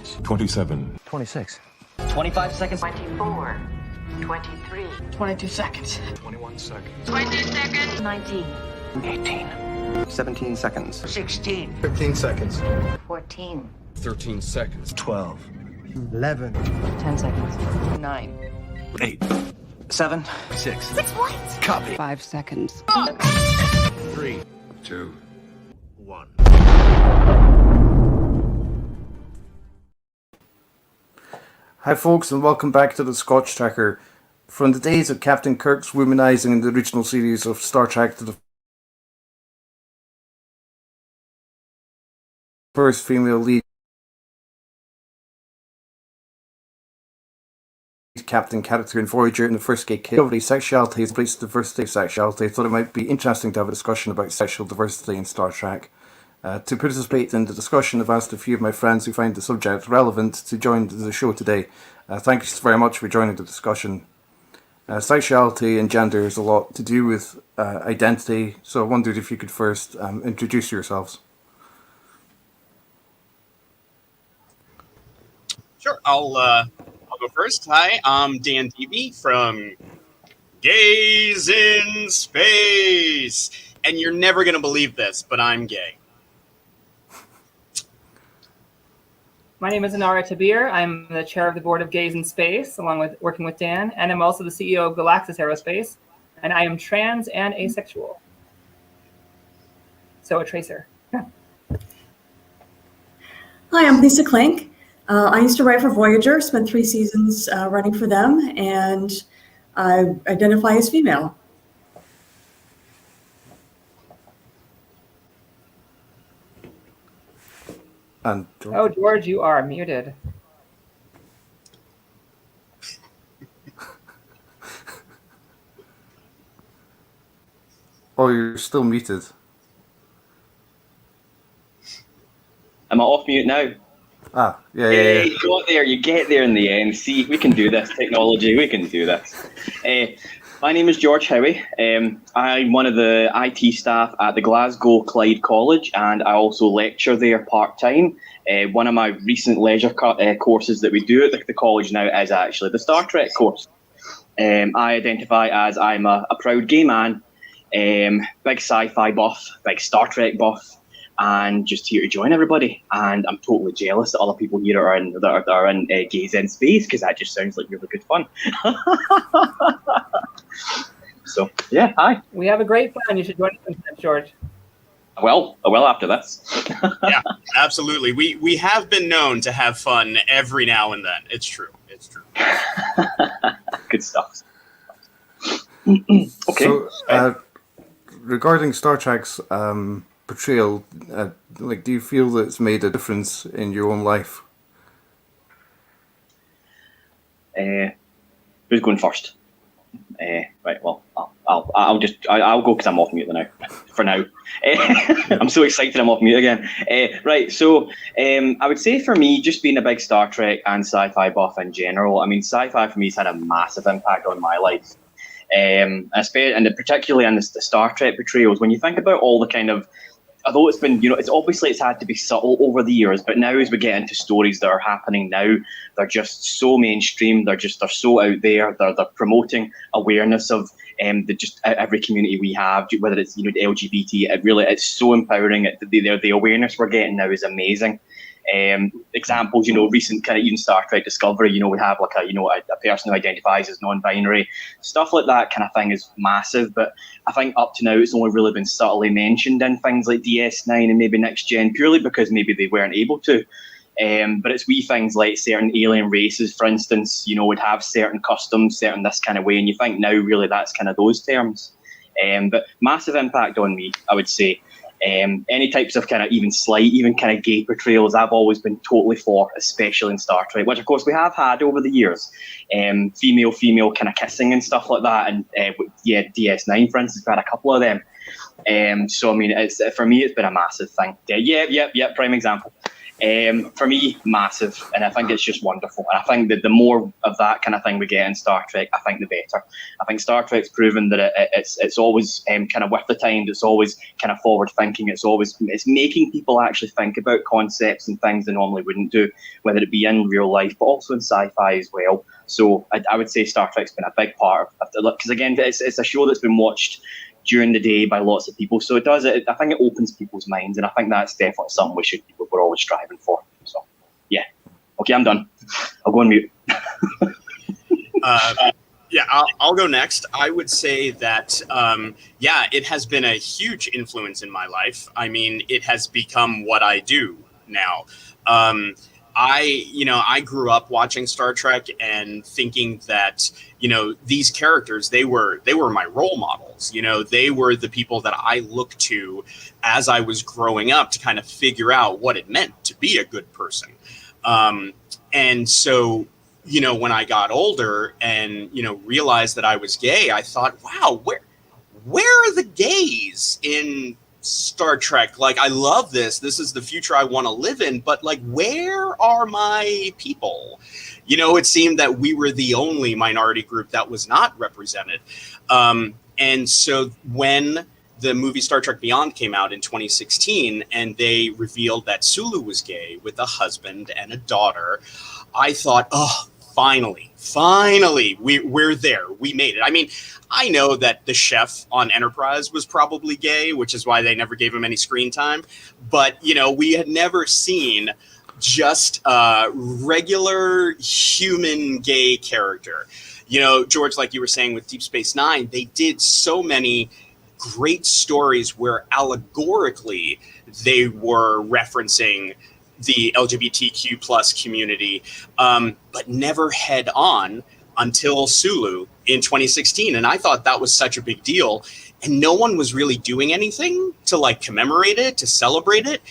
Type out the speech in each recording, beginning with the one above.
seconds. 27. 26. 25 seconds. 24. 23. 22 seconds. 21 seconds. 22 seconds. 19. 18. 17 seconds. 16. 15 seconds. 14. 13 seconds. 12. 11. 10 seconds. 9. 8. 7. 6. 6 what? Copy. 5 seconds. 3. 2. 1. Hi folks, and welcome back to the Scotch Tracker. From the days of Captain Kirk's womanizing in the original series of Star Trek to the first female lead captain character in Voyager in the first gay discovery, sexuality has replaced diversity of sexuality. I thought it might be interesting to have a discussion about sexual diversity in Star Trek. To participate in the discussion, I've asked a few of my friends who find the subject relevant to join the show today. Thank you very much for joining the discussion. Sexuality and gender is a lot to do with identity, so I wondered if you could first introduce yourselves. Sure, I'll go first. Hi, I'm Dan Deavy from Gays in Space, and you're never gonna believe this, but I'm gay. My name is Anara Tabir. I'm the chair of the board of Gays in Space, along with working with Dan, and I'm also the CEO of Galaxis Aerospace, and I am trans and asexual. So a tracer. Hi, I'm Lisa Clank. I used to write for Voyager, spent 3 seasons running for them, and I identify as female. And George. Oh, George, you are muted. Oh, you're still muted. Am I off mute now? Ah, yeah. You got there, you get there in the end. See, we can do this, technology, we can do this. My name is George Howie. I'm one of the IT staff at the Glasgow Clyde College, and I also lecture there part-time. One of my recent leisure courses that we do at the college now is actually the Star Trek course. I identify as I'm a proud gay man, big sci-fi buff, big Star Trek buff, and just here to join everybody. And I'm totally jealous that other people here are in Gays in Space, because that just sounds like really good fun. So yeah, hi. We have a great plan. You should join us, George. Well, after this. Yeah, absolutely. We have been known to have fun every now and then. It's true. It's true. Good stuff. Okay. So, regarding Star Trek's portrayal, do you feel that it's made a difference in your own life? Who's going first? Right. Well, I'll go because I'm off mute now. For now, I'm so excited I'm off mute again. Right. So, I would say for me, just being a big Star Trek and sci-fi buff in general, I mean, sci-fi for me has had a massive impact on my life. And particularly in the Star Trek portrayals, when you think about all the kind of, although it's been, it's had to be subtle over the years, but now as we get into stories that are happening now, they're just so mainstream. They're so out there. They're promoting awareness of every community we have, whether it's LGBT. It's so empowering. The awareness we're getting now is amazing. Examples, recent kind of even Star Trek Discovery, we have like a person who identifies as non-binary, stuff like that kind of thing is massive. But I think up to now it's only really been subtly mentioned in things like DS9 and maybe Next Gen, purely because maybe they weren't able to. But it's wee things like certain alien races, for instance, would have certain customs, certain this kind of way, and you think now really that's kind of those terms. But massive impact on me, I would say. Any types of kind of even kind of gay portrayals I've always been totally for, especially in Star Trek, which of course we have had over the years. Female kind of kissing and stuff like that, and DS9 for instance, we had a couple of them. So I mean, for me it's been a massive thing. Yeah, prime example. For me, massive, and I think it's just wonderful. And I think that the more of that kind of thing we get in Star Trek, I think the better. I think Star Trek's proven that it's always kind of with the times. It's always kind of forward thinking. It's making people actually think about concepts and things they normally wouldn't do, whether it be in real life, but also in sci-fi as well. So I would say Star Trek's been a big part of it, because again, it's a show that's been watched during the day by lots of people. So I think it opens people's minds, and I think that's definitely something we're always striving for. So yeah. Okay, I'm done. I'll go on mute. Yeah, I'll go next. I would say that, it has been a huge influence in my life. I mean, it has become what I do now. I grew up watching Star Trek and thinking that, these characters, they were my role models. They were the people that I looked to as I was growing up to kind of figure out what it meant to be a good person. And so, when I got older and, realized that I was gay, I thought, wow, where are the gays in Star Trek? Like, I love this. This is the future I want to live in, but like, where are my people? It seemed that we were the only minority group that was not represented. And so when the movie Star Trek Beyond came out in 2016 and they revealed that Sulu was gay with a husband and a daughter, I thought, oh, finally, we're there. We made it. I mean, I know that the chef on Enterprise was probably gay, which is why they never gave him any screen time. But, we had never seen just a regular human gay character. George, like you were saying with Deep Space Nine, they did so many great stories where allegorically they were referencing the LGBTQ plus community, but never head on until Sulu in 2016. And I thought that was such a big deal. And no one was really doing anything to like commemorate it, to celebrate it.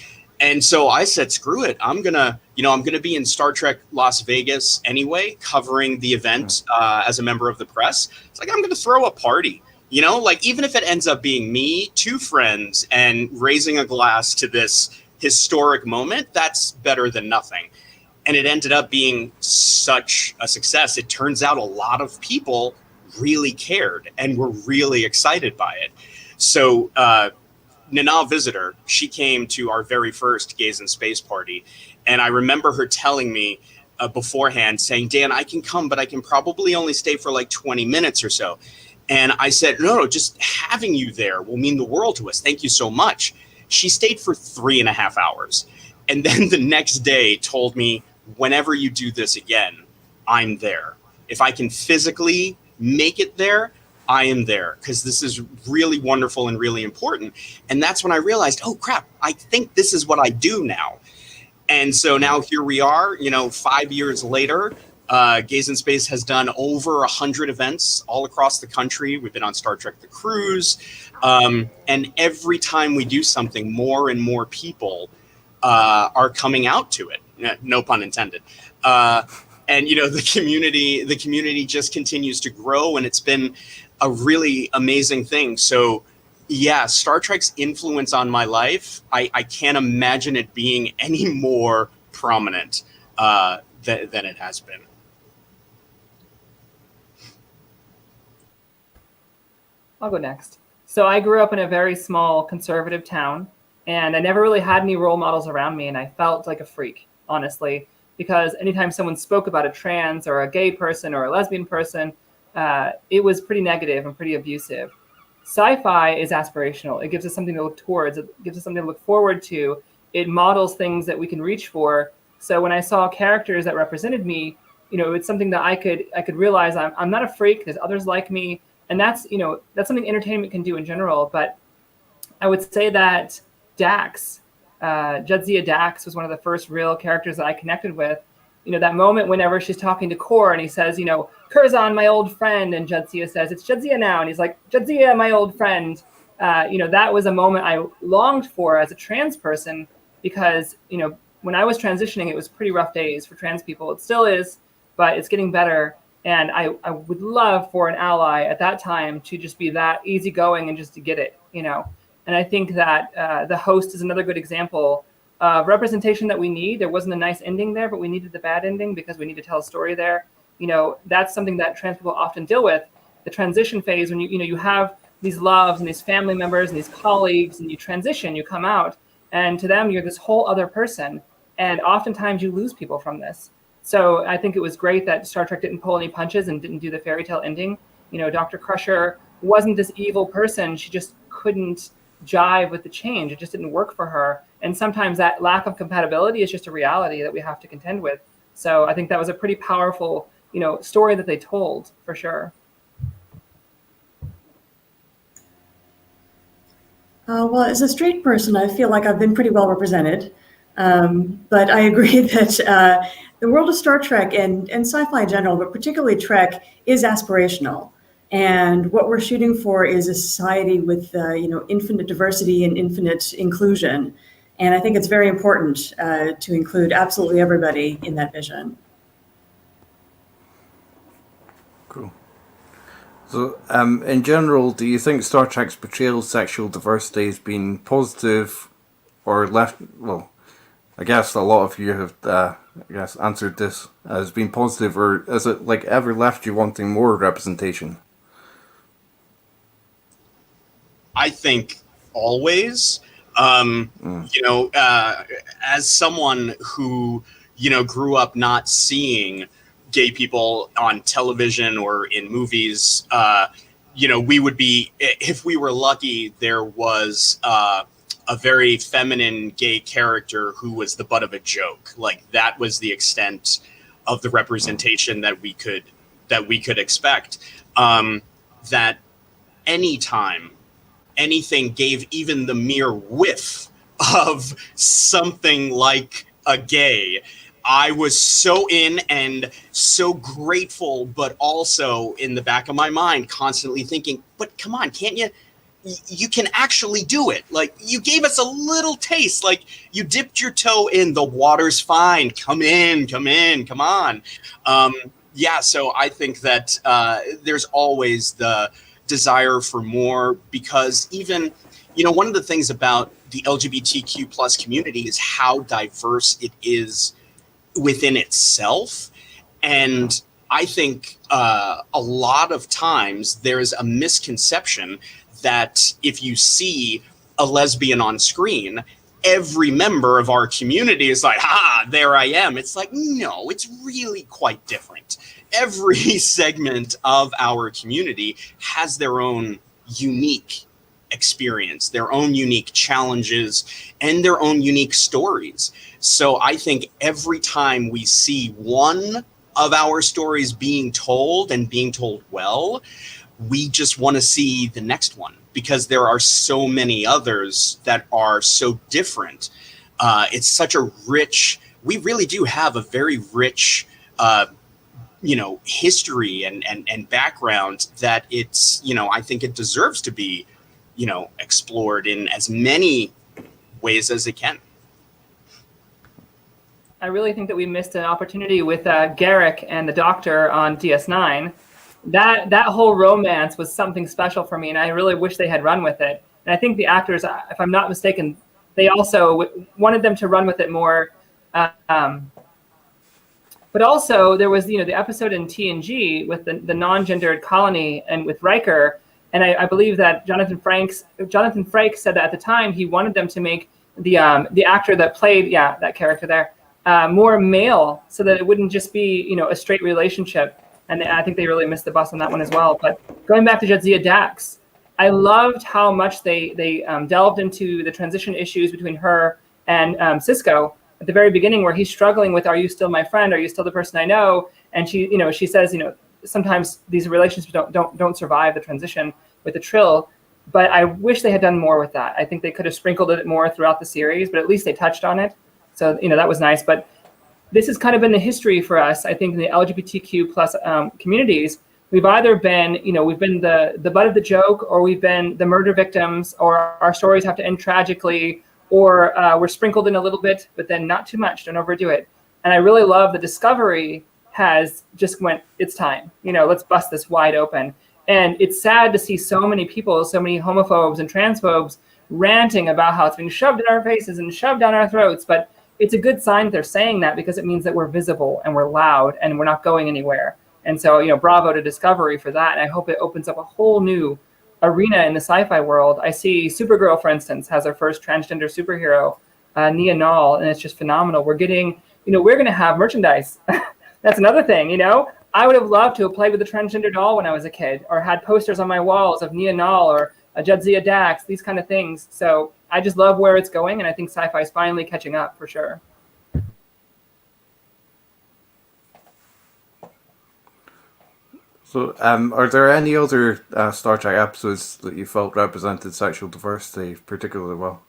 And so I said, screw it. I'm going to be in Star Trek Las Vegas anyway, covering the event as a member of the press. It's like, I'm going to throw a party, even if it ends up being me, two friends, and raising a glass to this historic moment, that's better than nothing. And it ended up being such a success. It turns out a lot of people really cared and were really excited by it. So Nana Visitor, she came to our very first Gays in Space party. And I remember her telling me beforehand saying, Dan, I can come, but I can probably only stay for like 20 minutes or so. And I said, no, just having you there will mean the world to us. Thank you so much. She stayed for 3.5 hours. And then the next day told me, whenever you do this again, I'm there. If I can physically make it there, I am there, because this is really wonderful and really important. And that's when I realized, oh crap, I think this is what I do now. And so now here we are, 5 years later, Gays in Space has done over 100 events all across the country. We've been on Star Trek The Cruise. And every time we do something, more and more people are coming out to it. No pun intended. And the community just continues to grow, and it's been a really amazing thing. So yeah, Star Trek's influence on my life, I can't imagine it being any more prominent than it has been. I'll go next. So I grew up in a very small conservative town, and I never really had any role models around me, and I felt like a freak, honestly, because anytime someone spoke about a trans or a gay person or a lesbian person, it was pretty negative and pretty abusive. Sci-fi is aspirational. It gives us something to look towards. It gives us something to look forward to. It models things that we can reach for. So when I saw characters that represented me, it's something that I could realize I'm not a freak. There's others like me. And that's something entertainment can do in general. But I would say that Dax, Jadzia Dax, was one of the first real characters that I connected with. That moment whenever she's talking to Kor and he says, Curzon, my old friend, and Jadzia says, it's Jadzia now. And he's like, Jadzia, my old friend. That was a moment I longed for as a trans person because, when I was transitioning, it was pretty rough days for trans people. It still is, but it's getting better. And I would love for an ally at that time to just be that easygoing and just to get it, And I think that the host is another good example representation that we need. There wasn't a nice ending there, but we needed the bad ending because we need to tell a story there. That's something that trans people often deal with. The transition phase, when you have these loves and these family members and these colleagues, and you transition, you come out, and to them you're this whole other person, and oftentimes you lose people from this. So I think it was great that Star Trek didn't pull any punches and didn't do the fairy tale ending. Dr. Crusher wasn't this evil person. She just couldn't jive with the change. It just didn't work for her. And sometimes that lack of compatibility is just a reality that we have to contend with. So I think that was a pretty powerful, story that they told, for sure. Well, as a straight person, I feel like I've been pretty well represented. But I agree that the world of Star Trek and sci-fi in general, but particularly Trek, is aspirational. And what we're shooting for is a society with infinite diversity and infinite inclusion. And I think it's very important to include absolutely everybody in that vision. Cool. So, in general, do you think Star Trek's portrayal of sexual diversity has been positive or left? Well, I guess a lot of you have, answered this as being positive, or has it ever left you wanting more representation? I think always. As someone who grew up not seeing gay people on television or in movies, we would be, if we were lucky, there was a very feminine gay character who was the butt of a joke. That was the extent of the representation that we could expect. That anytime anything gave even the mere whiff of something like a gay, I was so in and so grateful, but also in the back of my mind constantly thinking, but come on, can't you can actually do it. You gave us a little taste, you dipped your toe in, the water's fine, come on. So I think that there's always the desire for more, because even, one of the things about the LGBTQ plus community is how diverse it is within itself. And I think a lot of times there's a misconception that if you see a lesbian on screen, every member of our community is like, there I am. It's no, it's really quite different. Every segment of our community has their own unique experience, their own unique challenges, and their own unique stories. So I think every time we see one of our stories being told and being told well, we just want to see the next one, because there are so many others that are so different. It's such a rich, we really do have a very rich history and background that it's, I think it deserves to be, explored in as many ways as it can. I really think that we missed an opportunity with Garak and the Doctor on DS9. That whole romance was something special for me, and I really wish they had run with it. And I think the actors, if I'm not mistaken, they also wanted them to run with it more. But also there was, the episode in TNG with the non-gendered colony and with Riker. And I believe that Jonathan Frakes said that at the time he wanted them to make the actor that played, that character there, more male, so that it wouldn't just be, a straight relationship. And I think they really missed the bus on that one as well. But going back to Jadzia Dax, I loved how much they delved into the transition issues between her and Sisko at the very beginning, where he's struggling with, are you still my friend? Are you still the person I know? And she says, sometimes these relationships don't survive the transition with the Trill. But I wish they had done more with that. I think they could have sprinkled it more throughout the series, but at least they touched on it. So, that was nice. But this has kind of been the history for us. I think in the LGBTQ plus communities, we've either been, we've been the butt of the joke, or we've been the murder victims, or our stories have to end tragically, or we're sprinkled in a little bit, but then not too much, don't overdo it. And I really love the Discovery has just went, it's time, let's bust this wide open. And it's sad to see so many people, so many homophobes and transphobes ranting about how it's being shoved in our faces and shoved down our throats. But it's a good sign that they're saying that, because it means that we're visible and we're loud and we're not going anywhere. And so, bravo to Discovery for that. And I hope it opens up a whole new arena in the sci-fi world. I see Supergirl, for instance, has her first transgender superhero, Nia Nal, and it's just phenomenal. We're getting, we're going to have merchandise. That's another thing, I would have loved to have played with a transgender doll when I was a kid, or had posters on my walls of Nia Nal or Jadzia Dax, these kind of things. So I just love where it's going, and I think sci-fi is finally catching up for sure. So, are there any other Star Trek episodes that you felt represented sexual diversity particularly well?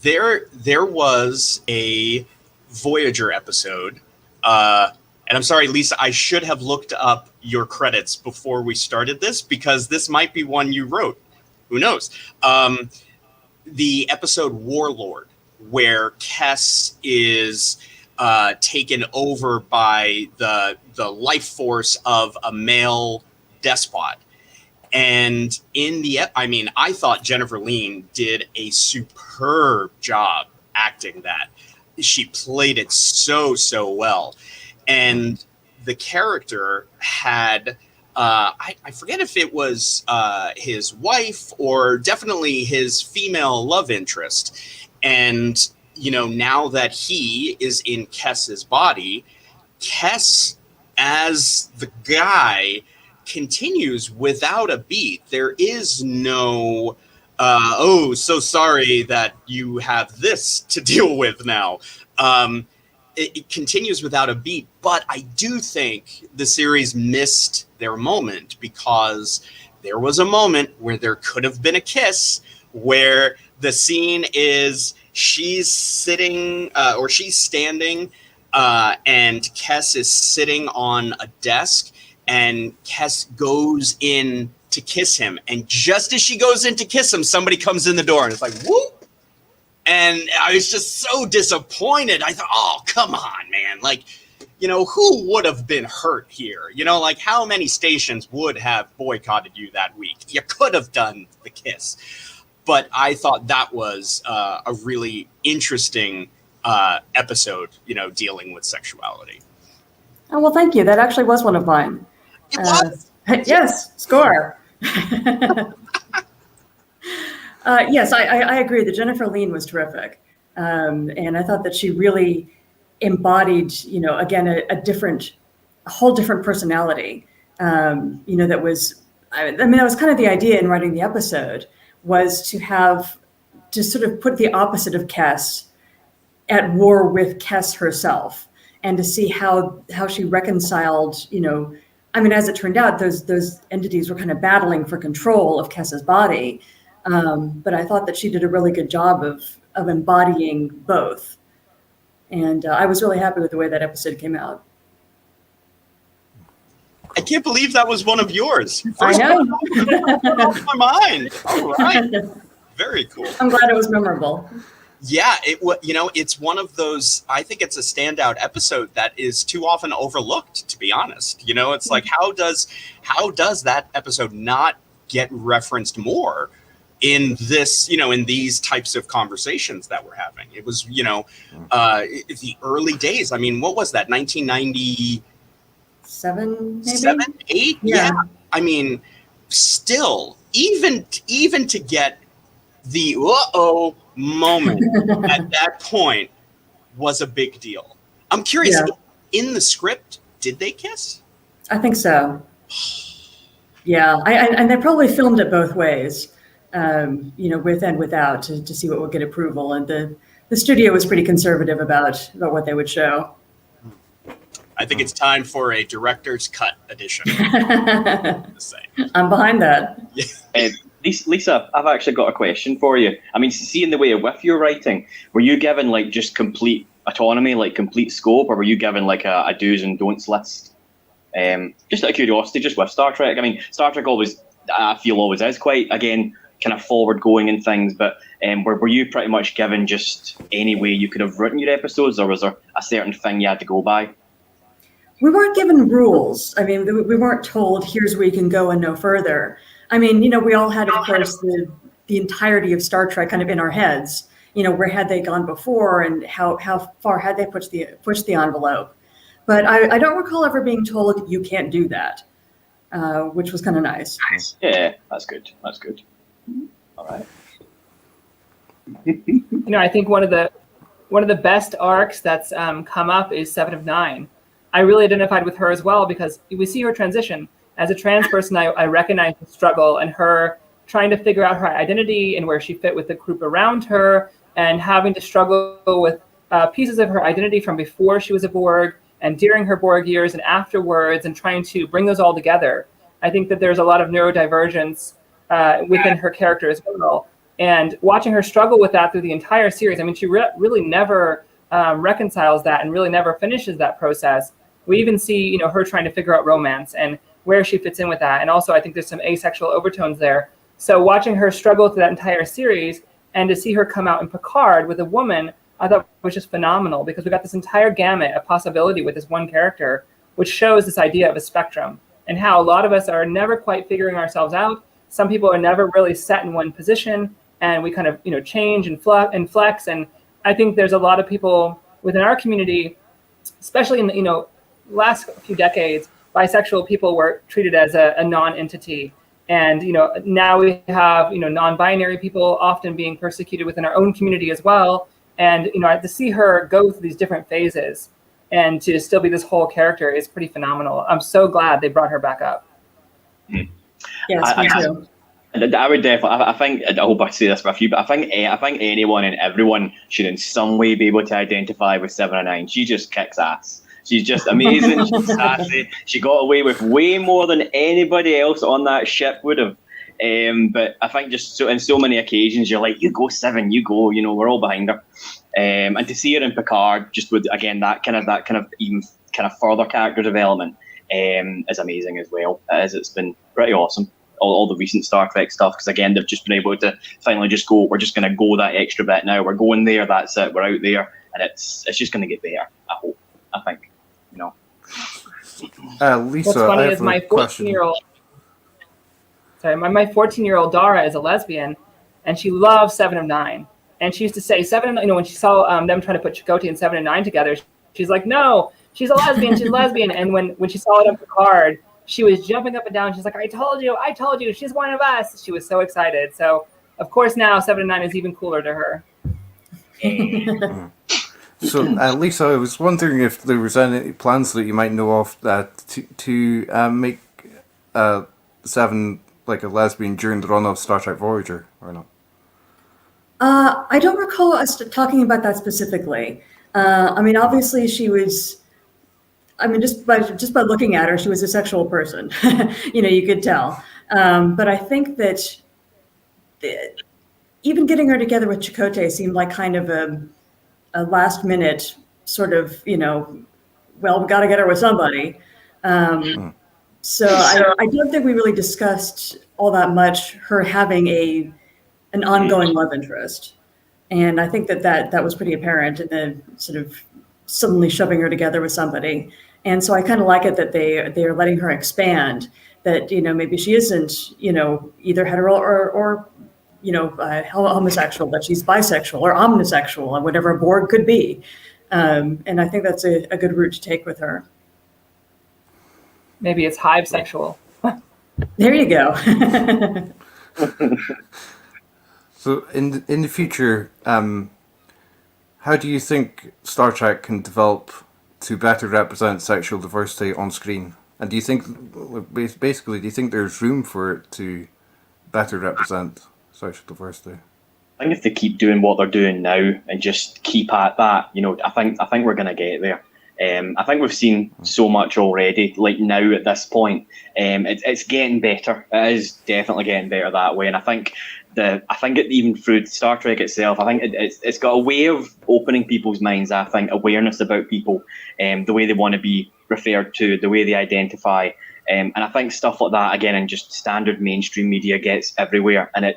There was a Voyager episode, and I'm sorry, Lisa, I should have looked up your credits before we started this, because this might be one you wrote. Who knows? The episode Warlord, where Kes is taken over by the life force of a male despot. And I thought Jennifer Lean did a superb job acting that. She played it so well. And the character had, I forget if it was his wife or definitely his female love interest. And, now that he is in Kes's body, Kes, as the guy, continues without a beat. There is no, so sorry that you have this to deal with now. It continues without a beat, but I do think the series missed their moment, because there was a moment where there could have been a kiss, where the scene is she's sitting or she's standing and Kes is sitting on a desk, and Kes goes in to kiss him. And just as she goes in to kiss him, somebody comes in the door, and it's like, whoop. And I was just so disappointed. I thought, oh, come on, man. Like, who would have been hurt here? Like, how many stations would have boycotted you that week? You could have done the kiss. But I thought that was a really interesting episode, dealing with sexuality. Oh, well, thank you. That actually was one of mine. It was? Yes, score. Yes, I agree that Jennifer Lean was terrific. And I thought that she really embodied, again, a whole different personality. That was, that was kind of the idea in writing the episode, was to sort of put the opposite of Kes at war with Kes herself, and to see how she reconciled, as it turned out, those entities were kind of battling for control of Kes's body. But I thought that she did a really good job of embodying both. And I was really happy with the way that episode came out. I can't believe that was one of yours. I know. Off my mind. All right. Very cool. I'm glad it was memorable. Yeah, it's one of those, I think it's a standout episode that is too often overlooked, to be honest. It's like, how does that episode not get referenced more in this, in these types of conversations that we're having? It was, the early days. I mean, what was that? 1990. 7, maybe? 7, 8? Yeah. I mean, still, even to get the moment at that point was a big deal. I'm curious, in the script, did they kiss? I think so. Yeah, and they probably filmed it both ways, with and without, to see what would get approval. And the studio was pretty conservative about what they would show. I think it's time for a director's cut edition. I'm behind that. Lisa, I've actually got a question for you. I mean, seeing the way with your writing, were you given like just complete autonomy, like complete scope, or were you given like a do's and don'ts list? Just out of curiosity, just with Star Trek. I mean, Star Trek I feel always is quite, again, kind of forward going in things, but were you pretty much given just any way you could have written your episodes, or was there a certain thing you had to go by? we weren't given rules. I mean, we weren't told here's where you can go and no further. I mean, we all had, of course, the entirety of Star Trek kind of in our heads. Where had they gone before, and how far had they pushed the envelope? But I don't recall ever being told you can't do that, which was kind of nice. Yeah, that's good. That's good. All right. I think one of the best arcs that's come up is 7 of 9. I really identified with her as well because we see her transition. As a trans person, I recognize the struggle and her trying to figure out her identity and where she fit with the group around her, and having to struggle with pieces of her identity from before she was a Borg and during her Borg years and afterwards, and trying to bring those all together. I think that there's a lot of neurodivergence within her character as well. And watching her struggle with that through the entire series, I mean, she really never reconciles that and really never finishes that process. We even see, her trying to figure out romance and where she fits in with that. And also, I think there's some asexual overtones there. So watching her struggle through that entire series and to see her come out in Picard with a woman, I thought was just phenomenal, because we got this entire gamut of possibility with this one character, which shows this idea of a spectrum and how a lot of us are never quite figuring ourselves out. Some people are never really set in one position, and we kind of, change and flex. And I think there's a lot of people within our community, especially in the, last few decades, bisexual people were treated as a non-entity. And, now we have, non-binary people often being persecuted within our own community as well. And, to see her go through these different phases and to still be this whole character is pretty phenomenal. I'm so glad they brought her back up. Yes, me too. I would definitely. I think. I hope I say this for a few, but I think anyone and everyone should in some way be able to identify with 7 of 9. She just kicks ass. She's just amazing. She's sassy. She got away with way more than anybody else on that ship would have. But I think just in so many occasions, you're like, you go 7, you go. We're all behind her. And to see her in Picard, just with again that kind of even kind of further character development, is amazing as well. It's been pretty awesome. All the recent Star Trek stuff, because again they've just been able to finally just go, we're just going to go that extra bit now, we're going there, that's it, we're out there, and it's just going to get better. I think Lisa, what's funny is my 14-year-old my 14-year-old Dara is a lesbian, and she loves 7 of 9, and she used to say 7 of, when she saw them trying to put Chakotay and 7 of 9 together, she's like, no, she's a lesbian, she's a lesbian. And when she saw it on Picard, she was jumping up and down. She's like, I told you, she's one of us. She was so excited. So, of course, now 7 of 9 is even cooler to her. So, Lisa, I was wondering if there was any plans that you might know of to make 7 like a lesbian during the run of Star Trek Voyager, or not? I don't recall us talking about that specifically. I mean, obviously, she was. I mean, just by looking at her, she was a sexual person. You could tell. But I think that even getting her together with Chakotay seemed like kind of a last minute sort of, well, we got to get her with somebody. So I don't think we really discussed all that much her having an ongoing love interest. And I think that was pretty apparent in the sort of suddenly shoving her together with somebody. And so I kind of like it that they are letting her expand, that, maybe she isn't, either hetero or homosexual, that she's bisexual or omnisexual or whatever a Borg could be. And I think that's a good route to take with her. Maybe it's hive sexual. There you go. So in the future, how do you think Star Trek can develop to better represent sexual diversity on screen? And do you think there's room for it to better represent sexual diversity? I think if they keep doing what they're doing now and just keep at that, I think we're going to get there. I think we've seen so much already, like now at this point. It's getting better. It is definitely getting better that way. And I think even through Star Trek itself, I think it's got a way of opening people's minds. I think awareness about people, the way they want to be referred to, the way they identify, and I think stuff like that again in just standard mainstream media gets everywhere, and I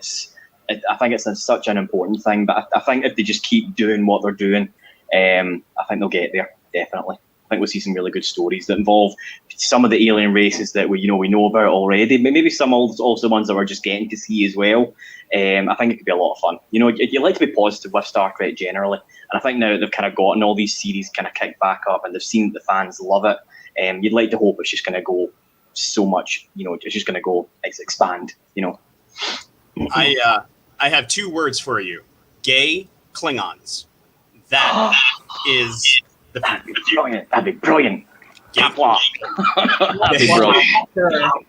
think it's such an important thing. But I think if they just keep doing what they're doing, I think they'll get there definitely. think we'll see some really good stories that involve some of the alien races that we know about already, but maybe some also ones that we're just getting to see as well. I think it could be a lot of fun. You like to be positive with Star Trek generally, and I think now that they've kind of gotten all these series kind of kicked back up and they've seen that the fans love it, you'd like to hope it's just going to go so much, it's just going to go expand. I have 2 words for you: gay Klingons. That is the that'd be brilliant. That'd be brilliant. gay That'd be brilliant.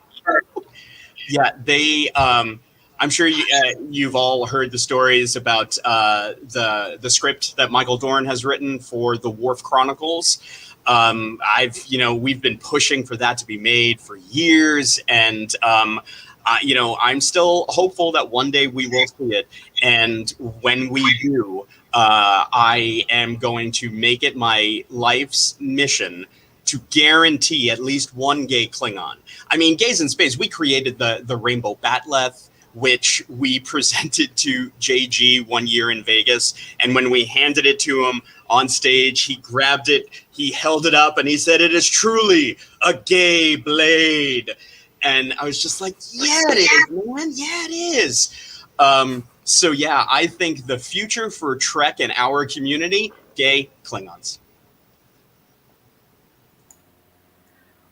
Yeah, they. I'm sure you've all heard the stories about the script that Michael Dorn has written for the Worf Chronicles. We've been pushing for that to be made for years, and I'm still hopeful that one day we will see it. And when we do, I am going to make it my life's mission to guarantee at least one gay Klingon. I mean, Gays in Space, we created the Rainbow Batleth, which we presented to JG one year in Vegas. And when we handed it to him on stage, he grabbed it, he held it up, and he said, "It is truly a gay blade." And I was just like, yeah, it is, man. Yeah, it is. So, yeah, I think the future for Trek and our community, gay Klingons.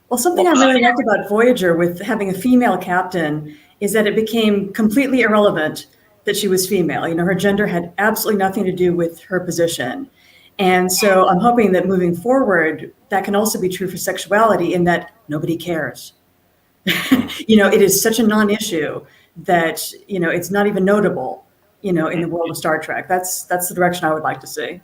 Well, something I really liked about Voyager with having a female captain is that it became completely irrelevant that she was female. Her gender had absolutely nothing to do with her position. And so I'm hoping that moving forward, that can also be true for sexuality in that nobody cares. It is such a non-issue that, it's not even notable, in the world of Star Trek. That's the direction I would like to see.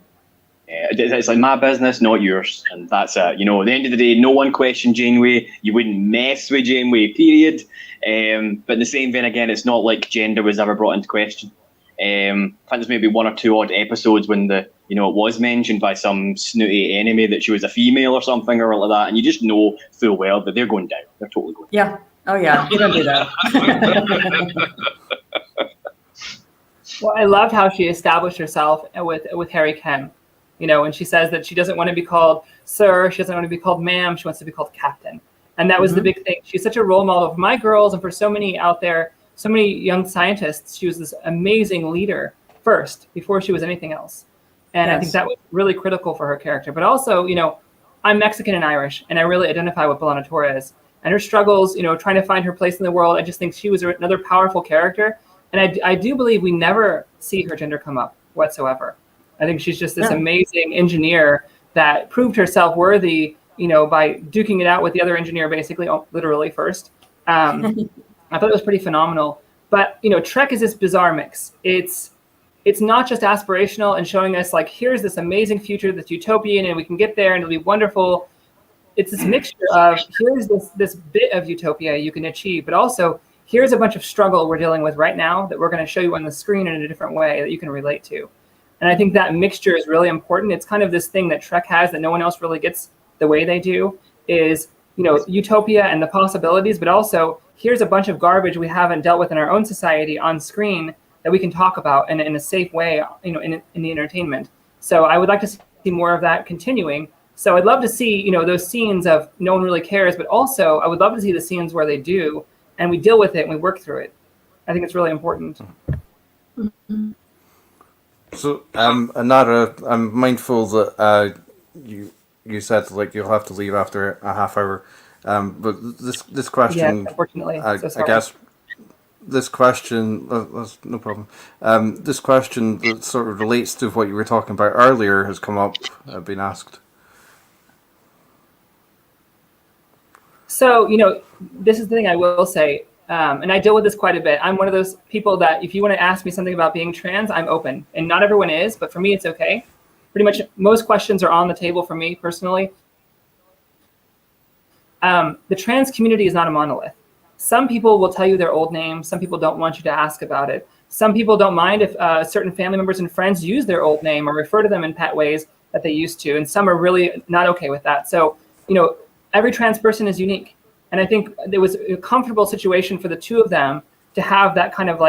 Yeah, it's like my business, not yours, and that's it. At the end of the day, no one questioned Janeway. You wouldn't mess with Janeway, period. But in the same vein, again, it's not like gender was ever brought into question. I think there's maybe 1 or 2 odd episodes when it was mentioned by some snooty enemy that she was a female or something or like that, and you just know full well that they're going down. They're totally going down. Yeah. Oh yeah. You don't do that. Well, I loved how she established herself with Harry Kim. When she says that she doesn't want to be called sir, she doesn't want to be called ma'am, she wants to be called captain. And that was the big thing. She's such a role model for my girls and for so many out there, so many young scientists. She was this amazing leader first, before she was anything else. And I think that was really critical for her character. But also, I'm Mexican and Irish, and I really identify with B'Elanna Torres. And her struggles, trying to find her place in the world, I just think she was another powerful character. And I do believe we never see her gender come up whatsoever. I think she's just this amazing engineer that proved herself worthy, by duking it out with the other engineer, basically, literally first. I thought it was pretty phenomenal. But, Trek is this bizarre mix. It's not just aspirational and showing us, like, here's this amazing future that's utopian and we can get there and it'll be wonderful. It's this mixture of here's this bit of utopia you can achieve, but also here's a bunch of struggle we're dealing with right now that we're going to show you on the screen in a different way that you can relate to. And I think that mixture is really important. It's kind of this thing that Trek has that no one else really gets the way they do is, utopia and the possibilities, but also here's a bunch of garbage we haven't dealt with in our own society on screen that we can talk about in a safe way, in the entertainment. So I would like to see more of that continuing. So I'd love to see, those scenes of no one really cares, but also I would love to see the scenes where they do, and we deal with it and we work through it. I think it's really important. So, Anara, I'm mindful that you said you'll have to leave after a half hour, but this question, yeah, unfortunately, I guess this question, that's no problem. This question that sort of relates to what you were talking about earlier has come up, been asked. So, this is the thing I will say, and I deal with this quite a bit. I'm one of those people that if you want to ask me something about being trans, I'm open. And not everyone is, but for me, it's okay. Pretty much most questions are on the table for me personally. The trans community is not a monolith. Some people will tell you their old name. Some people don't want you to ask about it. Some people don't mind if certain family members and friends use their old name or refer to them in pet ways that they used to. And some are really not okay with that. So, every trans person is unique. And I think there was a comfortable situation for the two of them to have that kind of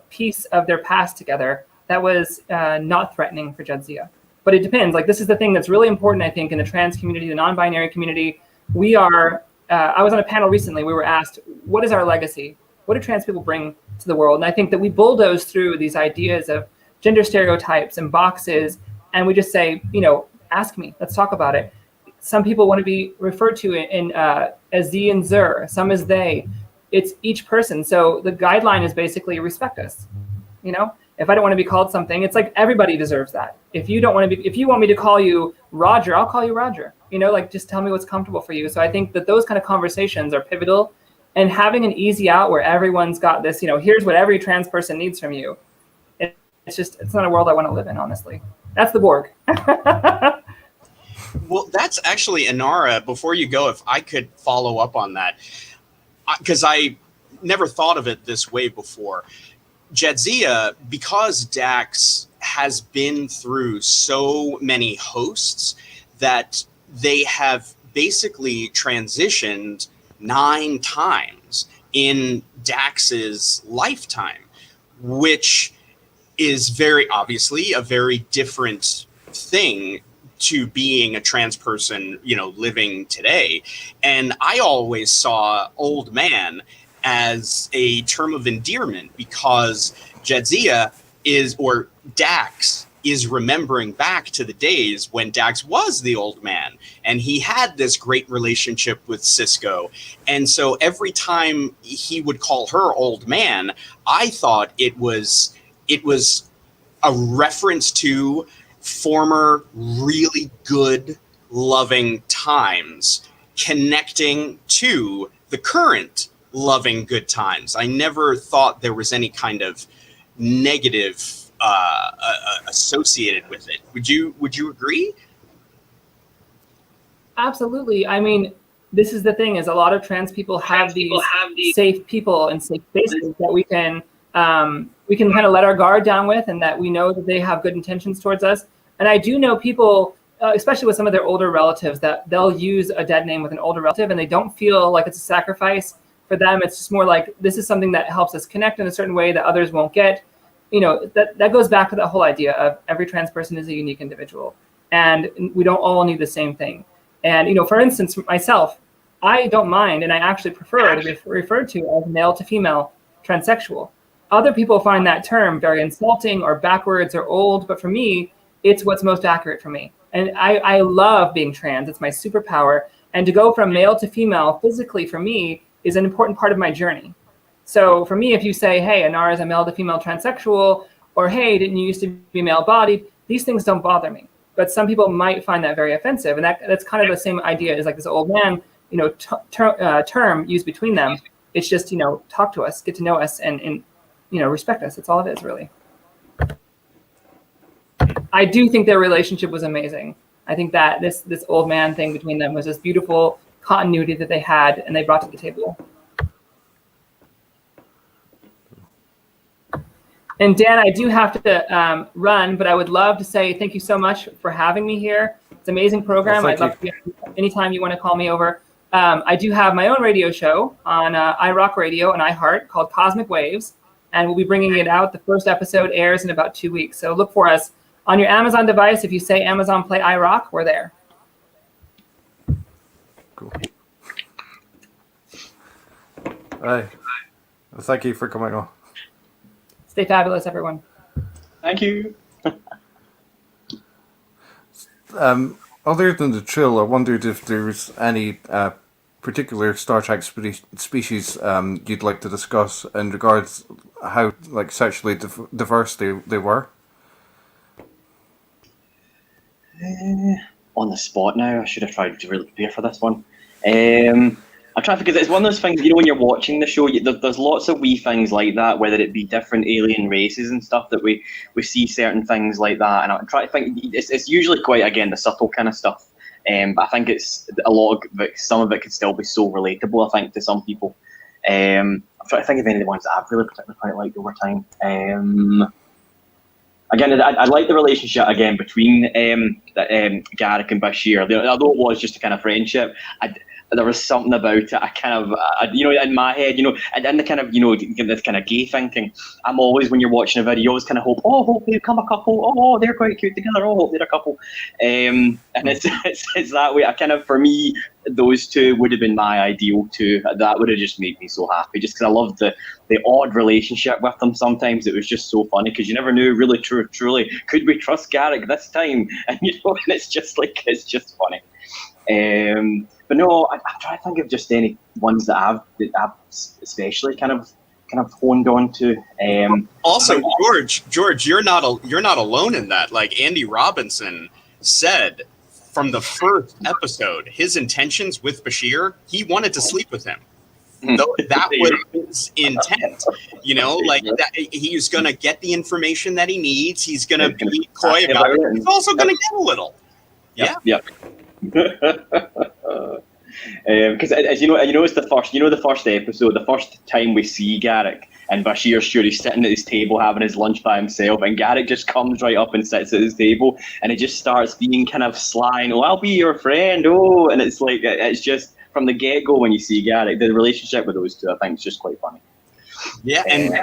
piece of their past together that was not threatening for Jadzia. but it depends. Like, this is the thing that's really important, I think, in the trans community, the non-binary community. We are, I was on a panel recently, we were asked, what is our legacy? What do trans people bring to the world? And I think that we bulldoze through these ideas of gender stereotypes and boxes, and we just say, you know, ask me, let's talk about it. Some people want to be referred to in as thee and zer, some as they. It's each person. So the guideline is basically respect us. You know, if I don't want to be called something, it's like everybody deserves that. If you don't want to be, if you want me to call you Roger, I'll call you Roger. You know, like, just tell me what's comfortable for you. So I think that those kind of conversations are pivotal, and having an easy out where everyone's got this, you know, here's what every trans person needs from you. It's not a world I want to live in, honestly. That's the Borg. Well, that's actually, Inara, before you go, if I could follow up on that, because I never thought of it this way before. Jadzia, because Dax has been through so many hosts that they have basically transitioned 9 times in Dax's lifetime, which is very obviously a very different thing to being a trans person, you know, living today. And I always saw old man as a term of endearment because Jadzia is, or Dax is, remembering back to the days when Dax was the old man and he had this great relationship with Cisco. And so every time he would call her old man, I thought it was a reference to former really good, loving times connecting to the current loving good times. I never thought there was any kind of negative associated with it. Would you agree? Absolutely. I mean, this is the thing, is a lot of trans people have these safe people and safe spaces that we can kind of let our guard down with, and that we know that they have good intentions towards us. And I do know people, especially with some of their older relatives, that they'll use a dead name with an older relative and they don't feel like it's a sacrifice for them. It's just more like, this is something that helps us connect in a certain way that others won't get. You know, that goes back to that whole idea of every trans person is a unique individual and we don't all need the same thing. And, you know, for instance, myself, I don't mind, and I actually prefer to be referred to as male to female transsexual. Other people find that term very insulting or backwards or old, but for me, it's what's most accurate for me. And I love being trans. It's my superpower. And to go from male to female physically for me is an important part of my journey. So for me, if you say, hey, Inara is a male to female transsexual, or hey, didn't you used to be male bodied? These things don't bother me. But some people might find that very offensive. And that's kind of the same idea as like this old man, you know, term used between them. It's just, you know, talk to us, get to know us, and you know, respect us. That's all it is, really. I do think their relationship was amazing. I think that this old man thing between them was this beautiful continuity that they had and they brought to the table. And Dan, I do have to run, but I would love to say thank you so much for having me here. It's an amazing program. Well, I'd love to be anytime you want to call me over. I do have my own radio show on iRock Radio and iHeart called Cosmic Waves, and we'll be bringing it out. The first episode airs in about 2 weeks. So look for us on your Amazon device. If you say Amazon Play iRock, we're there. Cool. Right. Well, thank you for coming on. Stay fabulous, everyone. Thank you. Other than the Trill, I wondered if there's any particular Star Trek species you'd like to discuss in regards how like sexually diverse they were. On the spot now, I should have tried to really prepare for this one. I'm trying to, because it's one of those things, you know, when you're watching the show, there's lots of wee things like that, whether it be different alien races and stuff, that we see certain things like that. And I'm trying to think, it's usually quite, again, the subtle kind of stuff. But I think it's a lot of it, some of it could still be so relatable, I think, to some people. I'm trying to think of any of the ones that I've really particularly quite liked over time. Again, I like the relationship again between Garak and Bashir. Although it was just a kind of friendship, there was something about it. I kind of, in my head, and the kind of, this kind of gay thinking. I'm always, when you're watching a video, you always kind of hope, hope they become a couple. Oh, they're quite cute together. Oh, hope they're a couple. And it's that way. I kind of, for me, those two would have been my ideal too. That would have just made me so happy, just because I loved the odd relationship with them. Sometimes it was just so funny because you never knew really truly, could we trust Garak this time? And and it's just like, it's just funny. But no, I'm trying to think of just any ones that I've especially kind of honed on to. Also, George, you're not alone in that. Like Andy Robinson said from the first episode, his intentions with Bashir, he wanted to sleep with him. That was his intent, like that he's going to get the information that he needs. He's going to be coy about it. He's also going to get a little. Yeah. Because as you know, it's the first episode, the first time we see Garak, and Bashir's sure he's sitting at his table having his lunch by himself, and Garak just comes right up and sits at his table, and it just starts being kind of sly, and I'll be your friend, and it's like, it's just from the get-go when you see Garak, the relationship with those two, I think, is just quite funny. Yeah, and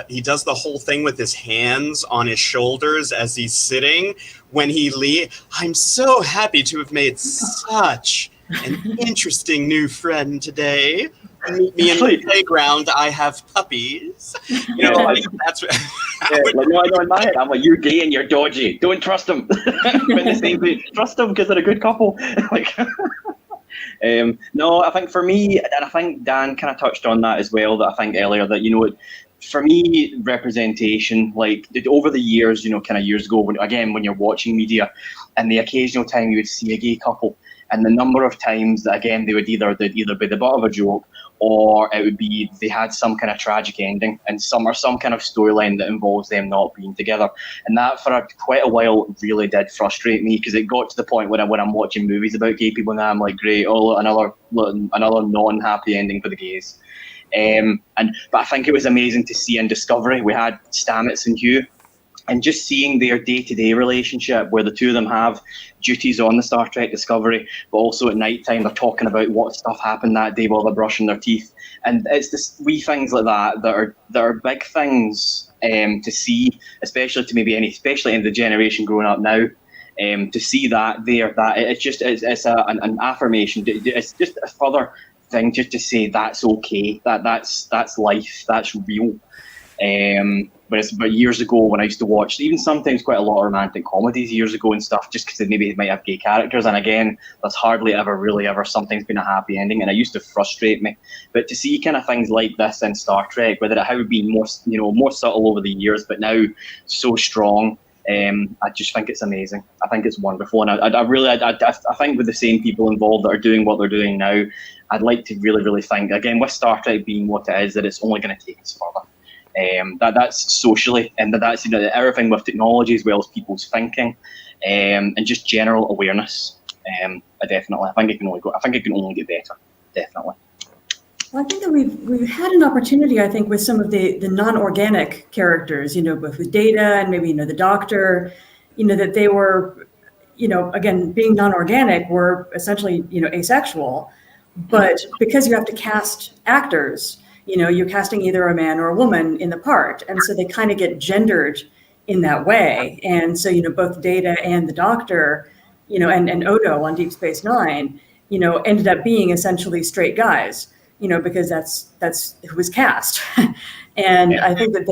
he does the whole thing with his hands on his shoulders as he's sitting. When he leaves, I'm so happy to have made such an interesting new friend today. Meet me in the playground. I have puppies. That's what. No, in my head, I'm like, you're gay and you're dodgy. Don't trust them. But the same way, trust them because they're a good couple. No, I think for me, and I think Dan kind of touched on that as well, that I think earlier, that, for me, representation, like over the years, kind of years ago, when you're watching media, and the occasional time you would see a gay couple, and the number of times that, again, they'd either be the butt of a joke, or it would be they had some kind of tragic ending and some kind of storyline that involves them not being together. And that for quite a while really did frustrate me, because it got to the point when I'm watching movies about gay people now, I'm like, great, another non-happy ending for the gays. But I think it was amazing to see in Discovery. We had Stamets and Hugh, and just seeing their day-to-day relationship where the two of them have duties on the Star Trek Discovery, but also at night time they're talking about what stuff happened that day while they're brushing their teeth. And it's this wee things like that are big things to see, especially in the generation growing up now. To see that it's an affirmation. It's just a further thing just to say that's okay, that's life, that's real. But years ago, when I used to watch even sometimes quite a lot of romantic comedies years ago and stuff, just because maybe it might have gay characters, and again, there's hardly ever something's been a happy ending, and it used to frustrate me. But to see kind of things like this in Star Trek, whether it had been more subtle over the years, but now so strong, I just think it's amazing. I think it's wonderful, and I think with the same people involved that are doing what they're doing now, I'd like to really, really think, again, with Star Trek being what it is, that it's only going to take us further. That's socially, and that's everything with technology as well as people's thinking, and just general awareness. I think it can only get better. Definitely. Well, I think that we've had an opportunity, I think, with some of the non-organic characters, both with Data and maybe the Doctor, that they were, again, being non-organic, were essentially asexual, but because you have to cast actors, you're casting either a man or a woman in the part. And so they kind of get gendered in that way. And so, both Data and the Doctor, and Odo on Deep Space Nine, ended up being essentially straight guys, because that's who was cast. And I think that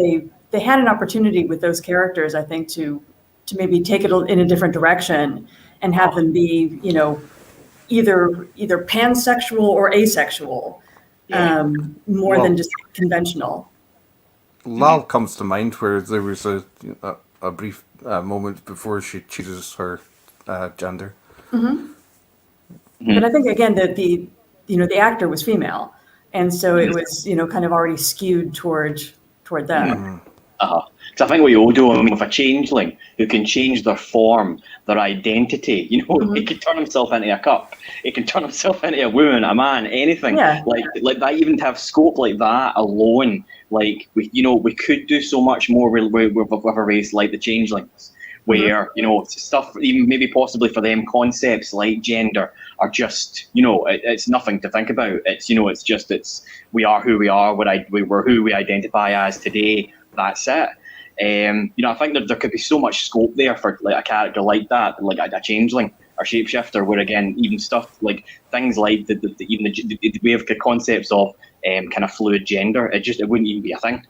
they had an opportunity with those characters, I think, to maybe take it in a different direction and have them be, either pansexual or asexual. More than just conventional. Lal comes to mind, where there was a brief moment before she chooses her gender. Mm-hmm. But I think again that the actor was female, and so it was kind of already skewed toward that. Because I think with Odo, with a changeling who can change their form, their identity, he can turn himself into a cup, he can turn himself into a woman, a man, anything. Yeah. Like that, even to have scope like that alone, like we could do so much more with a race like the changelings, where stuff, even maybe possibly for them, concepts like gender are just it's nothing to think about. It's we are who we are. We're who we identify as today. That's it. I think that there could be so much scope there for like a character like that, like a changeling or shapeshifter, where again, even stuff like things like the way of the concepts of kind of fluid gender, it wouldn't even be a thing.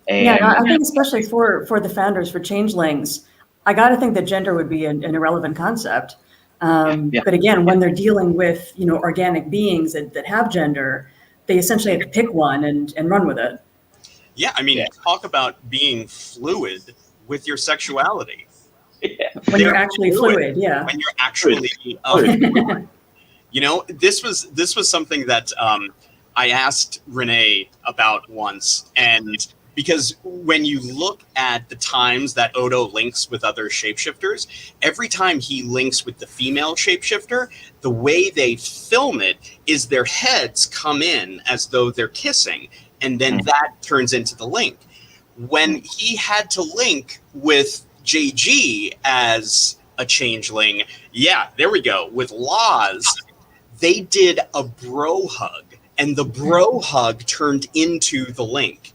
I think especially for the founders, for changelings, I got to think that gender would be an irrelevant concept. But again, when they're dealing with organic beings that have gender, they essentially have to pick one and run with it. Yeah, I mean, talk about being fluid with your sexuality. When you're actually fluid, yeah. When you're actually, this was something that I asked Renee about once, and because when you look at the times that Odo links with other shapeshifters, every time he links with the female shapeshifter, the way they film it is their heads come in as though they're kissing, and then that turns into the link. When he had to link with JG as a changeling, there we go, with Laz, they did a bro hug, and the bro hug turned into the link.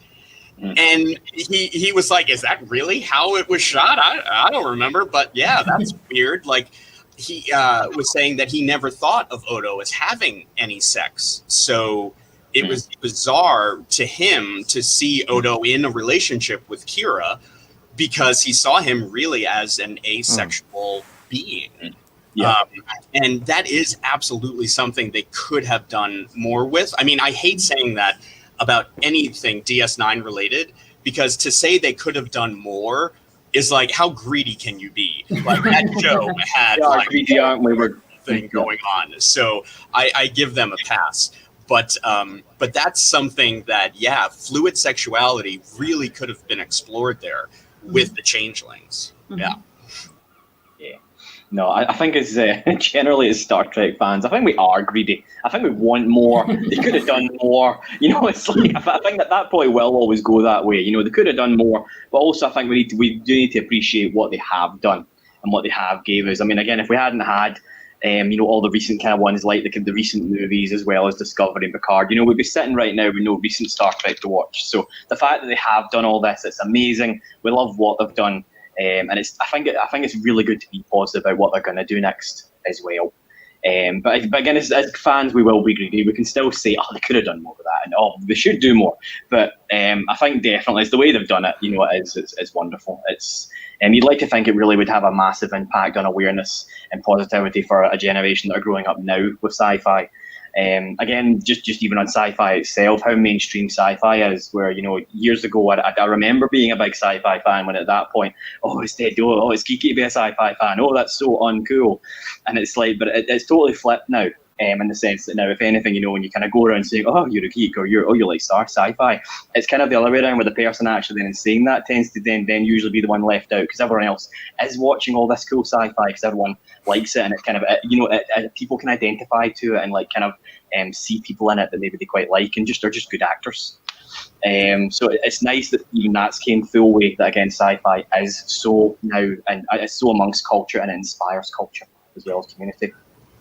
And he was like, is that really how it was shot? I don't remember, but yeah, that's weird. Like, he was saying that he never thought of Odo as having any sex. So it was bizarre to him to see Odo in a relationship with Kira, because he saw him really as an asexual being. And that is absolutely something they could have done more with. I mean, I hate saying that about anything DS9 related, because to say they could have done more is like, how greedy can you be? Like, that show had greedy, aren't we? Thing going on. So I give them a pass. But that's something that, fluid sexuality really could have been explored there with the changelings. No, I think it's generally as Star Trek fans, I think we are greedy. I think we want more. They could have done more. It's like, I think that probably will always go that way. They could have done more, but also I think we do need to appreciate what they have done and what they have gave us. I mean, again, if we hadn't had all the recent kind of ones like the recent movies as well as Discovery and Picard, we'd be sitting right now with no recent Star Trek to watch. So the fact that they have done all this, it's amazing. We love what they've done. And I think it's really good to be positive about what they're going to do next as well. But again, as fans, we will be greedy. We can still say, they could have done more with that, and they should do more. But I think definitely it's the way they've done it. It's wonderful. You'd like to think it really would have a massive impact on awareness and positivity for a generation that are growing up now with sci-fi. Again, just even on sci-fi itself, how mainstream sci-fi is, where, years ago, I remember being a big sci-fi fan when at that point, it's dead, it's geeky to be a sci-fi fan, that's so uncool. And it's like, but it's totally flipped now, in the sense that now, if anything, when you kind of go around saying, you're a geek, or you like sci-fi, it's kind of the other way around, where the person actually then saying that tends to then usually be the one left out, because everyone else is watching all this cool sci-fi, because everyone likes it, and it's kind of, people can identify to it and like kind of see people in it that maybe they quite like, and they're just good actors. So it's nice that even that's came full way, that again, sci-fi is so now, and it's so amongst culture, and it inspires culture as well as community.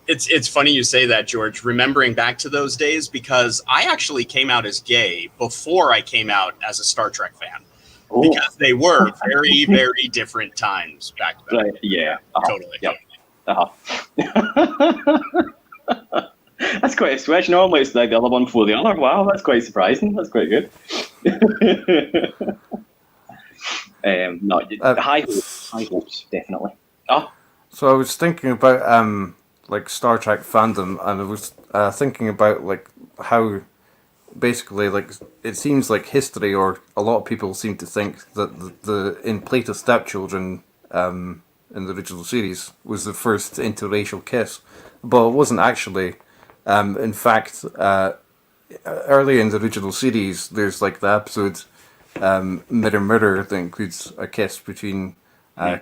It's funny you say that, George, remembering back to those days, because I actually came out as gay before I came out as a Star Trek fan. Because they were very, very different times back then. Right, yeah. Totally. Yep. That's quite a switch. Normally it's like the other one for the other. Wow, that's quite surprising. That's quite good. High hopes, definitely. So I was thinking about like Star Trek fandom, and I was thinking about like how basically like it seems like history, or a lot of people seem to think that the in Plato's Stepchildren in the original series was the first interracial kiss, but it wasn't actually. In fact, early in the original series, there's like the episode Mirror Mirror that includes a kiss between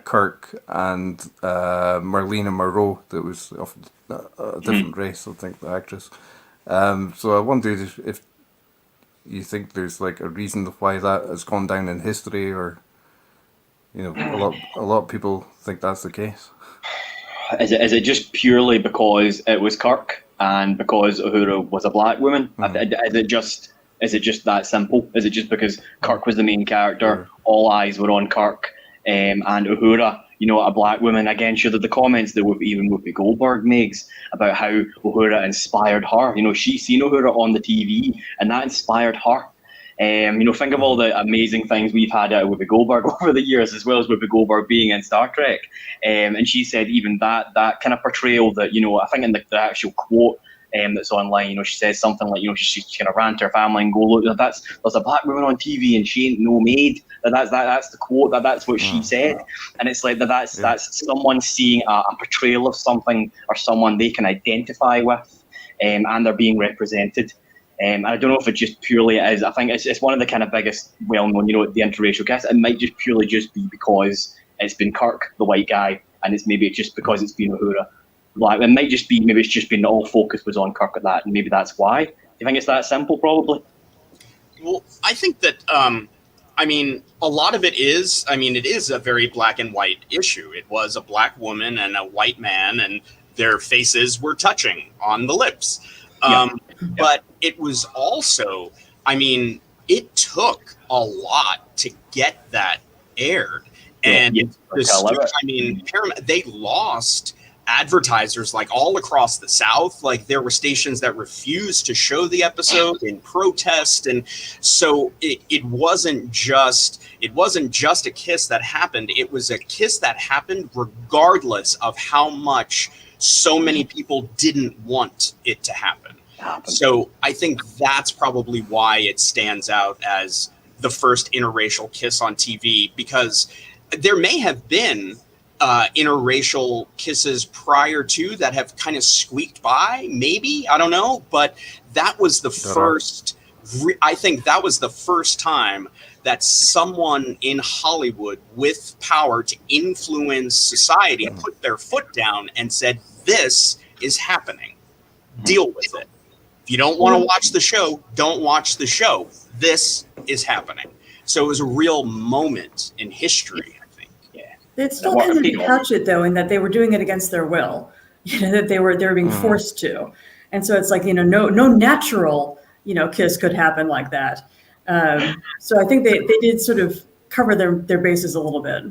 Kirk and Marlena Monroe that was of a different race, I think, the actress. So I wondered if you think there's like a reason why that has gone down in history, or You know, a lot of people think that's the case. Is it just purely because it was Kirk and because Uhura was a black woman? Is it just that simple? Is it just because Kirk was the main character, all eyes were on Kirk, and Uhura, you know, a black woman? Again, sure, the comments that even Whoopi Goldberg makes about how Uhura inspired her. You know, she's seen Uhura on the TV, and that inspired her. You know, think of all the amazing things we've had out of Whoopi Goldberg over the years, as well as Whoopi Goldberg being in Star Trek. And she said even that kind of portrayal that, you know, I think in the actual quote that's online, you know, she says something like, you know, she's going to rant to her family and go, look, there's a black woman on TV and she ain't no maid. That's the quote. That's what she said. And it's like that's someone seeing a portrayal of something or someone they can identify with, and they're being represented. And I don't know if it just purely is. I think it's one of the kind of biggest well-known, you know, the interracial cast. It might just purely just be because it's been Kirk, the white guy, and it's maybe just because it's been Uhura, black. It might just be, maybe it's just been all focus was on Kirk at that, and maybe that's why. Do you think it's that simple? Probably. Well, I think that, I mean, a lot of it is, I mean, it is a very black and white issue. It was a black woman and a white man, and their faces were touching on the lips. But it was also, I mean, it took a lot to get that aired. And I mean, Paramount, they lost advertisers like all across the South. Like there were stations that refused to show the episode in protest. And so it wasn't just a kiss that happened. It was a kiss that happened regardless of how much so many people didn't want it to happen. So I think that's probably why it stands out as the first interracial kiss on TV, because there may have been interracial kisses prior to that have kind of squeaked by, maybe, I don't know, but that was the first, I think that was the first time that someone in Hollywood with power to influence society put their foot down and said, this is happening. Deal with it. If you don't want to watch the show, don't watch the show. This is happening. So it was a real moment in history, I think. Yeah. It still kind of touch it though, in that they were doing it against their will. You know, that they were being forced to. And so it's like, you know, no natural, you know, kiss could happen like that. So I think they did sort of cover their bases a little bit.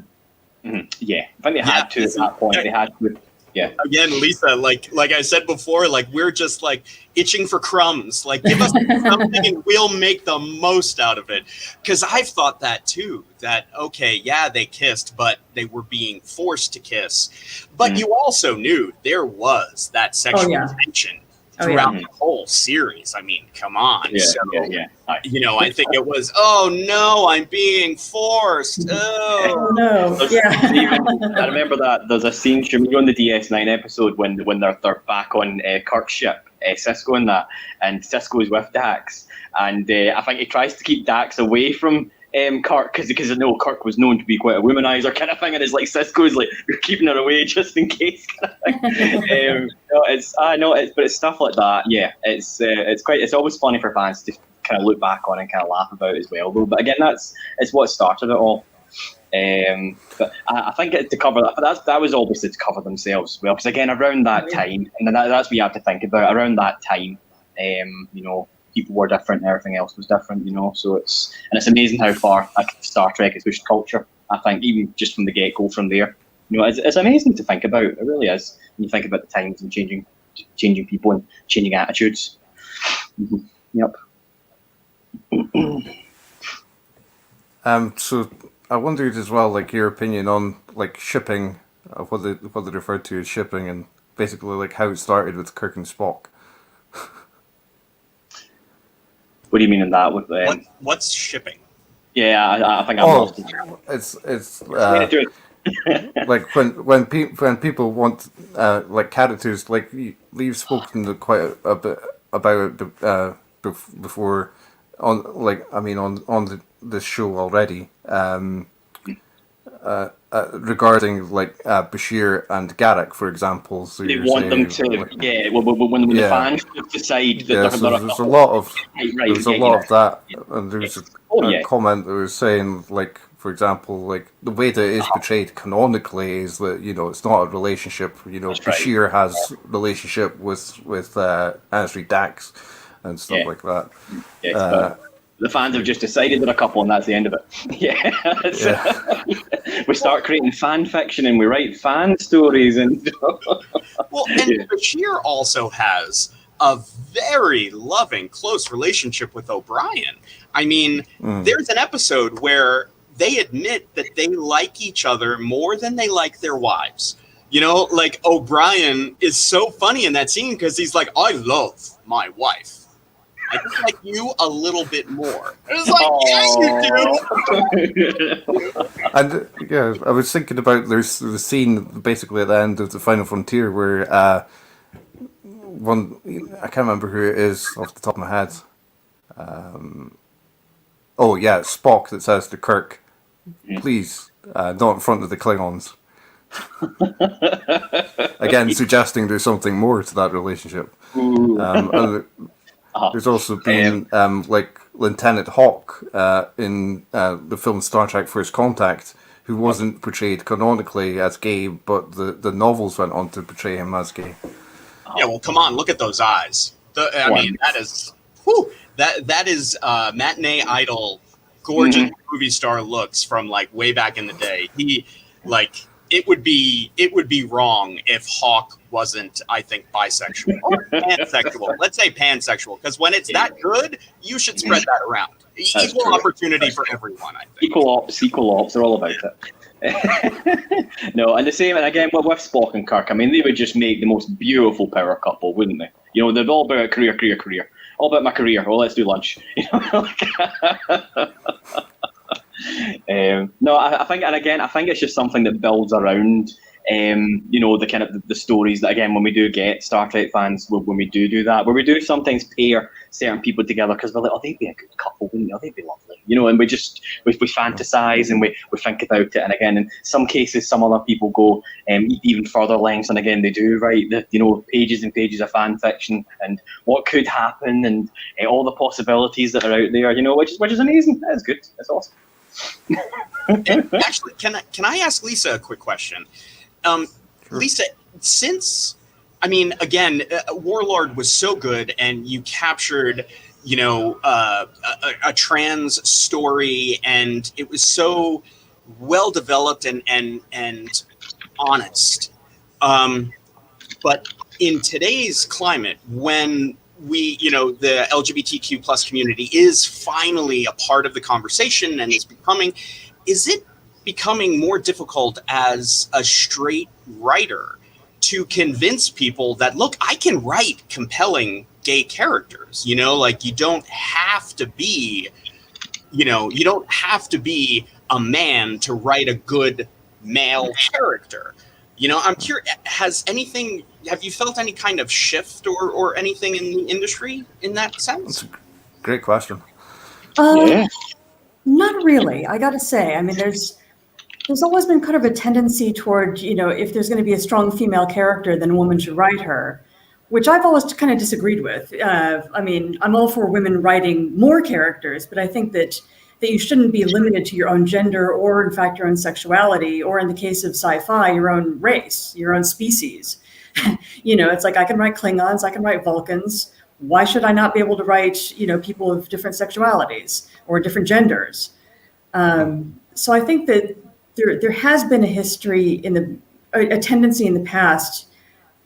Mm-hmm. Yeah, I think they had to at that point. They had to. Yeah. Again, Lisa, like I said before, like we're just like itching for crumbs. Like give us something and we'll make the most out of it. Because I've thought that too. That okay, yeah, they kissed, but they were being forced to kiss. But you also knew there was that sexual tension throughout the whole series. I mean, come on. You know, I think it was, oh no, I'm being forced. Oh no. I remember that there's a scene on the DS9 episode when they're back on Kirk's ship, Sisko and that, and Sisko's with Dax, and I think he tries to keep Dax away from Kirk because I know Kirk was known to be quite a womanizer kind of thing, and it's like Sisko's like, you're keeping her away just in case kind of thing. But it's stuff like that. Yeah, it's always funny for fans to kind of look back on and kind of laugh about as well, though. But again, it's what started it all. But I think to cover that was obviously to cover themselves as well, because again around that time, and that's what you have to think about. Around that time, you know, people were different and everything else was different, you know. So it's amazing how far Star Trek has pushed culture. I think even just from the get-go from there, you know, it's amazing to think about. It really is when you think about the times and changing people and changing attitudes. Yep. So I wondered as well, like your opinion on like shipping, what they referred to as shipping, and basically like how it started with Kirk and Spock. What do you mean in that? With what's shipping? Yeah, I think I'm lost. It's like when people want like characters, like we've spoken quite a bit about it before on this show already, regarding like Bashir and Garak, for example. So they want them to, when the fans decide that there's a lot of that, and there's a comment that was saying, like, For example, like the way that it is portrayed canonically is that it's not a relationship. Bashir has relationship with Asri Dax and stuff like that. Yes, but the fans have just decided they're a couple, and that's the end of it. We start creating fan fiction and we write fan stories, and Well, and Bashir also has a very loving, close relationship with O'Brien. I mean, there's an episode where they admit that they like each other more than they like their wives. Like O'Brien is so funny in that scene because he's like, I love my wife. I just like you a little bit more. It's like, yes, you do. And I was thinking about there's the scene basically at the end of the Final Frontier where I can't remember who it is off the top of my head. It's Spock that says to Kirk, please, not in front of the Klingons. Again, suggesting there's something more to that relationship. There's also been like Lieutenant Hawk in the film Star Trek First Contact, who wasn't portrayed canonically as gay, but the novels went on to portray him as gay. Yeah, well, come on, look at those eyes. I mean, that is that is matinee idol, gorgeous movie star looks from like way back in the day. It would be wrong if Hawk wasn't, I think, bisexual or pansexual. Let's say pansexual, because when it's that good, you should spread that around. Equal opportunity for everyone, I think. Equal ops, they're all about it. No, and the same, and again, with Spock and Kirk, I mean, they would just make the most beautiful power couple, wouldn't they? They're all about career. All about my career. Well, let's do lunch. No, I think it's just something that builds around, the kind of the stories that, again, when we do get Star Trek fans, when we do that, where we do sometimes pair certain people together because we're like, they'd be a good couple, wouldn't they? They'd be lovely, and we fantasize and we think about it. And again, in some cases, some other people go even further lengths, and again, they do write the pages and pages of fan fiction and what could happen and all the possibilities that are out there, which is amazing. That's good. That's awesome. Actually, can I ask Lisa a quick question? Sure. Lisa, since again, Warlord was so good, and you captured, a trans story, and it was so well developed and honest. But in today's climate, when the LGBTQ plus community is finally a part of the conversation and is it becoming more difficult as a straight writer to convince people that, look, I can write compelling gay characters, like you don't have to be a man to write a good male character. I'm curious, have you felt any kind of shift or anything in the industry in that sense? That's a great question. Not really, I gotta say. I mean, there's always been kind of a tendency toward, if there's going to be a strong female character, then a woman should write her, which I've always kind of disagreed with. I'm all for women writing more characters, but I think that you shouldn't be limited to your own gender or, in fact, your own sexuality, or in the case of sci-fi, your own race, your own species. It's like I can write Klingons, I can write Vulcans. Why should I not be able to write, people of different sexualities or different genders? So I think that there has been a history a tendency in the past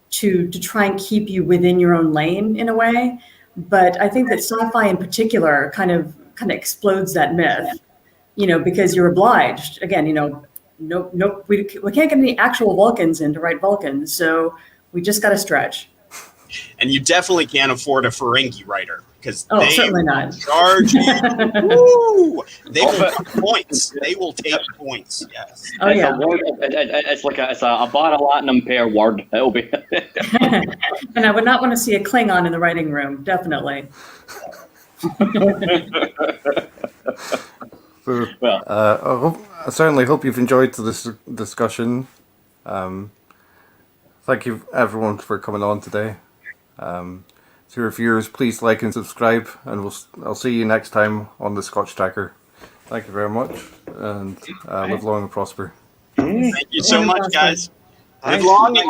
to try and keep you within your own lane in a way. But I think that sci-fi in particular kind of explodes that myth, because you're obliged. Again, no, we can't get any actual Vulcans in to write Vulcans, so we just got to stretch. And you definitely can't afford a Ferengi writer because they certainly not. Charge you. Woo! They will take points. They will take points. Yes. Oh yeah. It's a bar of Latinum per word. It'll be. And I would not want to see a Klingon in the writing room. Definitely. I certainly hope you've enjoyed this discussion. Thank you everyone for coming on today. To your viewers, please like and subscribe, and I'll see you next time on the Scotch Tracker. Thank you very much, and live long and prosper. Thank you so much, guys. Live Thanks. long and